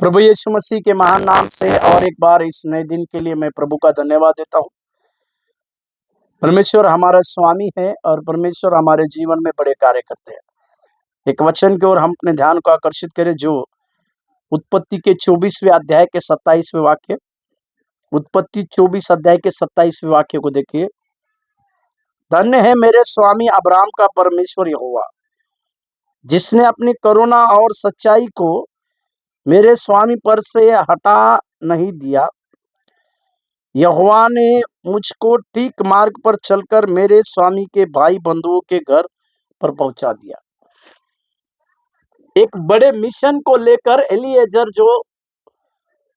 प्रभु यीशु मसीह के महान नाम से और एक बार इस नए दिन के लिए मैं प्रभु का धन्यवाद देता हूँ। परमेश्वर हमारा स्वामी है और परमेश्वर हमारे जीवन में बड़े कार्य करते हैं। एक वचन की ओर हम अपने ध्यान को आकर्षित करें जो उत्पत्ति के 24वें अध्याय के 27वें वाक्य, उत्पत्ति 24 अध्याय के 27वें वाक्य को देखिए। धन्य है मेरे स्वामी अब्राहम का परमेश्वर यहोवा, जिसने अपनी करुणा और सच्चाई को मेरे स्वामी पर से हटा नहीं दिया। यहोवा ने मुझको ठीक मार्ग पर चलकर मेरे स्वामी के भाई बंधुओं के घर पर पहुंचा दिया। एक बड़े मिशन को लेकर एलीएजर जो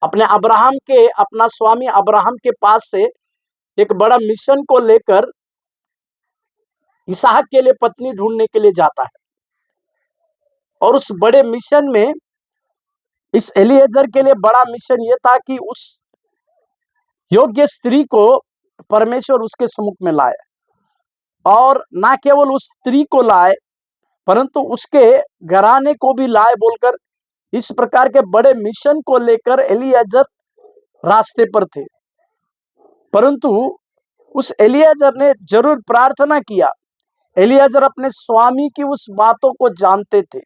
अपना स्वामी अब्राहम के पास से एक बड़ा मिशन को लेकर इसहाक के लिए पत्नी ढूंढने के लिए जाता है, और उस बड़े मिशन में इस एलीएजर के लिए बड़ा मिशन यह था कि उस योग्य स्त्री को परमेश्वर उसके सम्मुख में लाए, और ना केवल उस स्त्री को लाए परंतु उसके घराने को भी लाए बोलकर इस प्रकार के बड़े मिशन को लेकर एलीएजर रास्ते पर थे। परंतु उस एलीएजर ने जरूर प्रार्थना किया। एलीएजर अपने स्वामी की उस बातों को जानते थे।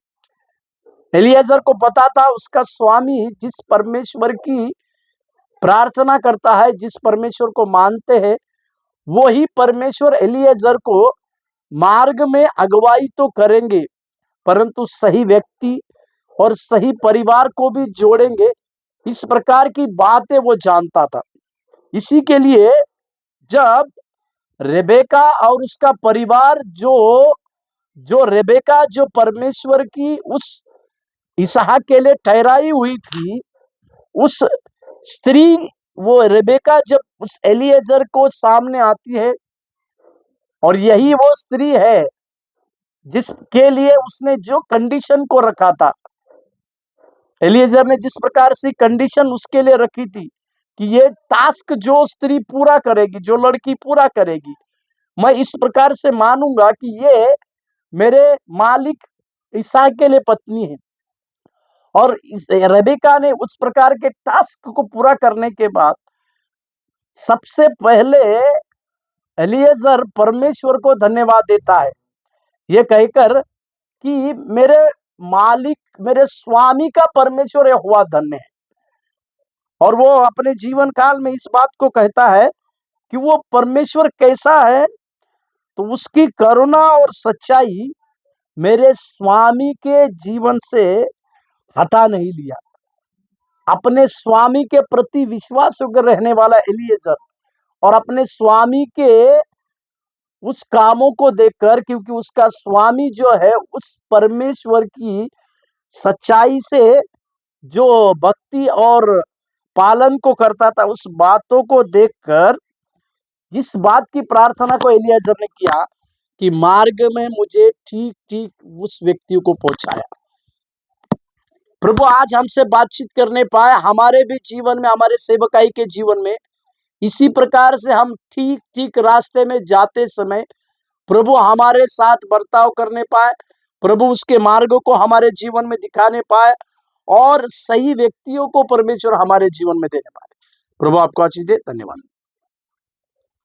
एलीएजर को पता था उसका स्वामी जिस परमेश्वर की प्रार्थना करता है, जिस परमेश्वर को मानते हैं, वो ही परमेश्वर एलीएजर को मार्ग में अगुवाई तो करेंगे परंतु सही व्यक्ति और सही परिवार को भी जोड़ेंगे। इस प्रकार की बातें वो जानता था। इसी के लिए जब रेबेका और उसका परिवार जो रेबेका जो परमेश्वर की उस इसहाक के लिए ठहराई हुई थी, उस स्त्री वो रेबेका जब उस एलीएजर को सामने आती है, और यही वो स्त्री है जिसके लिए उसने जो कंडीशन को रखा था। एलीएजर ने जिस प्रकार से कंडीशन उसके लिए रखी थी कि ये टास्क जो स्त्री पूरा करेगी, जो लड़की पूरा करेगी, मैं इस प्रकार से मानूंगा कि ये मेरे मालिक इसहाक के लिए पत्नी है। और इस रेबेका ने उस प्रकार के टास्क को पूरा करने के बाद सबसे पहले एलीएजर परमेश्वर को धन्यवाद देता है, ये कहकर कि मेरे मालिक, मेरे स्वामी का परमेश्वर यहोवा धन्य है। और वो अपने जीवन काल में इस बात को कहता है कि वो परमेश्वर कैसा है, तो उसकी करुणा और सच्चाई मेरे स्वामी के जीवन से हटा नहीं लिया। अपने स्वामी के प्रति विश्वास रहने वाला एलीएजर और अपने स्वामी के उस कामों को देखकर, क्योंकि उसका स्वामी जो है उस परमेश्वर की सच्चाई से जो भक्ति और पालन को करता था, उस बातों को देखकर जिस बात की प्रार्थना को एलीएजर ने किया कि मार्ग में मुझे ठीक ठीक उस व्यक्ति को पहुंचाया। प्रभु आज हमसे बातचीत करने पाए, हमारे भी जीवन में, हमारे सेवकाई के जीवन में इसी प्रकार से हम ठीक ठीक रास्ते में जाते समय प्रभु हमारे साथ बर्ताव करने पाए, प्रभु उसके मार्गों को हमारे जीवन में दिखाने पाए और सही व्यक्तियों को परमेश्वर हमारे जीवन में देने पाए। प्रभु आपको आशीष दे। धन्यवाद।